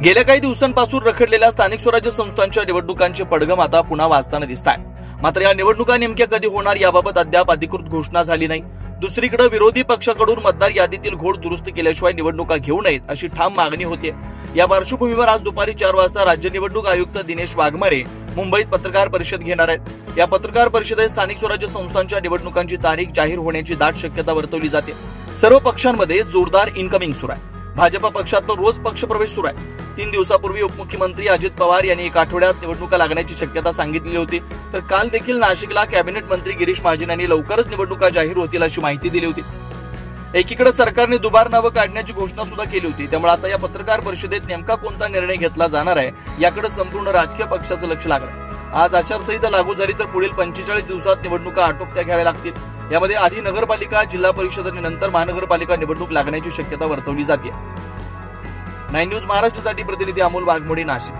गेल्या काही दिवसांपासून रखडलेल्या स्थानिक स्वराज्य संस्थांच्या निवडणुकांचे पडघम आता पुन्हा वाजताना दिसतायत। मात्र या निवडणुका नेमक्या कधी होणार याबाबत अद्याप अधिकृत घोषणा झाली नाही। दुसरीकडे विरोधी पक्षाकडून मतदार यादीतील घोळ दुरुस्त केल्याशिवाय निवडणुका घेऊ नयेत अशी ठाम मागणी होते। या पार्श्वभूमीवर आज दुपारी 4 वाजता राज्य निवडणूक आयुक्त दिनेश वाघमारे मुंबईत पत्रकार परिषद घेणार आहेत। या पत्रकार परिषदेत स्थानिक स्वराज्य संस्थांच्या निवडणुकांची तारीख जाहीर होण्याची दाट शक्यता वर्तवली जाते। सर्व पक्षांमध्ये जोरदार इनकमिंग सुरू आहे। भाजपा पक्षात तर रोज पक्षप्रवेश सुरू आहे। 3 दिवसापूर्वी उपमुख्यमंत्री अजित पवार यांनी 1 आठवड्यात निवडणुका लागण्याची शक्यता सांगितली होती, तर काल देखील नाशिकला कॅबिनेट मंत्री गिरीश महाजन यांनी लवकरच निवडणुका जाहीर होतील अशी माहिती दिली होती। एकीकडे सरकारने दुबार नावं काढण्याची घोषणा सुद्धा केली होती। त्यामुळे आता या पत्रकार परिषदेत नेमका कोणता निर्णय घेतला जाणार आहे याकडे संपूर्ण राजकीय पक्षाचं लक्ष लागलं। आज आचारसंहिता लागू झाली तर पुढील 45 दिवसात निवडणुका आटोपत्या घ्याव्या लागतील। यामध्ये आधी नगरपालिका, जिल्हा परिषद आणि नंतर महानगरपालिका निवडणूक लागण्याची शक्यता वर्तवली जाते। 9 न्यूज महाराष्ट्रासाठी प्रतिनिधी अमोल वाघमोडे, नाशिक।